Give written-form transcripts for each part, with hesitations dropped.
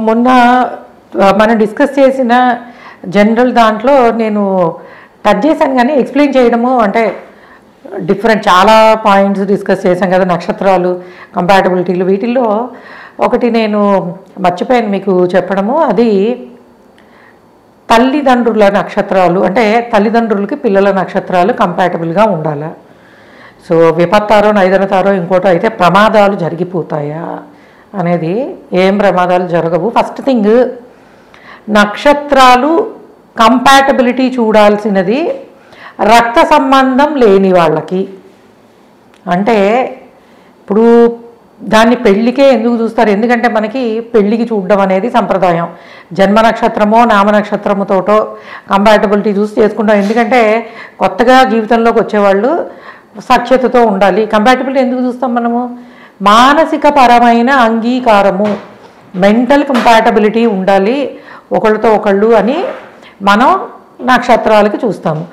మొన్న మనం డిస్కస్ చేసిన జనరల్ దాంట్లో నేను టచ్ చేశాను, కానీ ఎక్స్ప్లెయిన్ చేయడము అంటే డిఫరెంట్ చాలా పాయింట్స్ డిస్కస్ చేశాం కదా, నక్షత్రాలు కంపాటబిలిటీలు. వీటిల్లో ఒకటి నేను మర్చిపోయాను మీకు చెప్పడము, అది తల్లిదండ్రుల నక్షత్రాలు, అంటే తల్లిదండ్రులకి పిల్లల నక్షత్రాలు కంపాటబుల్గా ఉండాలా. సో విపత్తారో నైదనతారో ఇంకోటో అయితే ప్రమాదాలు జరిగిపోతాయా అనేది. ఏం ప్రమాదాలు జరగవు. ఫస్ట్ థింగ్, నక్షత్రాలు కంపాటబిలిటీ చూడాల్సినది రక్త సంబంధం లేని వాళ్ళకి. అంటే ఇప్పుడు దాన్ని పెళ్ళికే ఎందుకు చూస్తారు, ఎందుకంటే మనకి పెళ్ళికి చూడడం అనేది సంప్రదాయం. జన్మ నక్షత్రమో నామ నక్షత్రముతోటో కంపాటబిలిటీ చూసి చేసుకుంటాం. ఎందుకంటే కొత్తగా జీవితంలోకి వచ్చేవాళ్ళు సఖ్యతతో ఉండాలి. కంపాటబిలిటీ ఎందుకు చూస్తాం మనము? మానసిక పరమైన అంగీకారము, మెంటల్ కంపాటబిలిటీ ఉండాలి ఒకళ్ళతో ఒకళ్ళు అని మనం నక్షత్రాలకి చూస్తాము.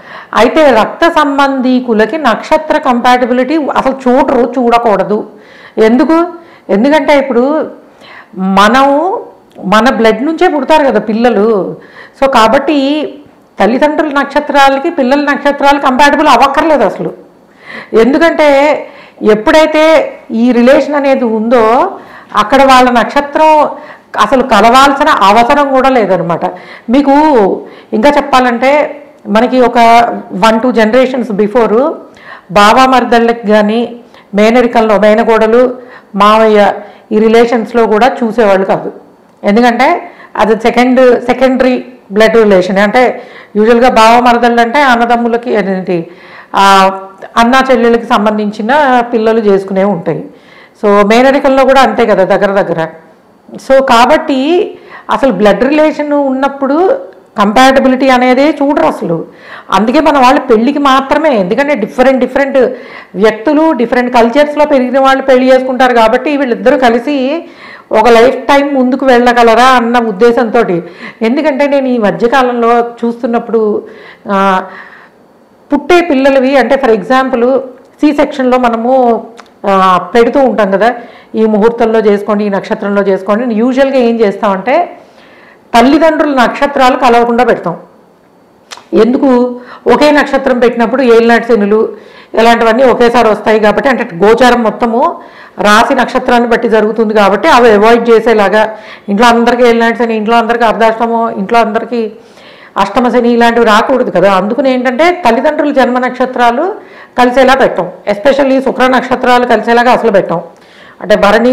అయితే రక్త సంబంధీకులకి నక్షత్ర కంపాటబిలిటీ అసలు చూడకూడదు. ఎందుకంటే ఇప్పుడు మన బ్లడ్ నుంచే పుడతారు కదా పిల్లలు. సో కాబట్టి తల్లిదండ్రుల నక్షత్రాలకి పిల్లల నక్షత్రాలు కంపాటబుల్ అవ్వక్కర్లేదు అసలు. ఎందుకంటే ఎప్పుడైతే ఈ రిలేషన్ అనేది ఉందో అక్కడ వాళ్ళ నక్షత్రం అసలు కలవాల్సిన అవసరం కూడా లేదనమాట. మీకు ఇంకా చెప్పాలంటే మనకి ఒక 1-2 జనరేషన్స్ బిఫోరు బావామర్దళ్ళకి కానీ మేనరికంలో మేనగోడలు మావయ్య ఈ రిలేషన్స్లో కూడా చూసేవాళ్ళు కాదు. ఎందుకంటే అది సెకండరీ బ్లడ్ రిలేషన్. అంటే యూజువల్గా బావమరదళ్ళు అంటే అన్నదమ్ములకి ఏంటి అన్నా చెల్లెళ్ళకి సంబంధించిన పిల్లలు చేసుకునే ఉంటాయి. సో మేనరికంలో కూడా అంతే కదా దగ్గర. సో కాబట్టి అసలు బ్లడ్ రిలేషన్ ఉన్నప్పుడు కంపాటబిలిటీ అనేది చూడరు అసలు. అందుకే మన వాళ్ళు పెళ్ళికి మాత్రమే, ఎందుకంటే డిఫరెంట్ వ్యక్తులు డిఫరెంట్ కల్చర్స్లో పెరిగిన వాళ్ళు పెళ్లి చేసుకుంటారు కాబట్టి వీళ్ళిద్దరూ కలిసి ఒక లైఫ్ టైం ముందుకు వెళ్ళగలరా అన్న ఉద్దేశంతో. ఎందుకంటే నేను ఈ మధ్యకాలంలో చూస్తున్నప్పుడు పుట్టే పిల్లలవి, అంటే ఫర్ ఎగ్జాంపుల్ సి సెక్షన్లో మనము పెడుతూ ఉంటాం కదా, ఈ ముహూర్తంలో చేసుకోండి, ఈ నక్షత్రంలో చేసుకోండి. యూజువల్గా ఏం చేస్తామంటే తల్లిదండ్రుల నక్షత్రాలు కలవకుండా పెడతాం. ఎందుకు? ఒకే నక్షత్రం పెట్టినప్పుడు ఏలినాటి శనులు ఇలాంటివన్నీ ఒకేసారి వస్తాయి కాబట్టి, అంటే గోచారం మొత్తము రాశి నక్షత్రాన్ని బట్టి జరుగుతుంది కాబట్టి అవి అవాయిడ్ చేసేలాగా. ఇంట్లో అందరికీ ఏలినాటి శని, ఇంట్లో అందరికీ అర్ధాష్టమో, ఇంట్లో అందరికీ అష్టమ శని ఇలాంటివి రాకూడదు కదా. అందుకని ఏంటంటే తల్లిదండ్రుల జన్మ నక్షత్రాలు కలిసేలా పెట్టాం. ఎస్పెషల్లీ శుక్ర నక్షత్రాలు కలిసేలాగా అసలు పెట్టాం. అంటే భరణి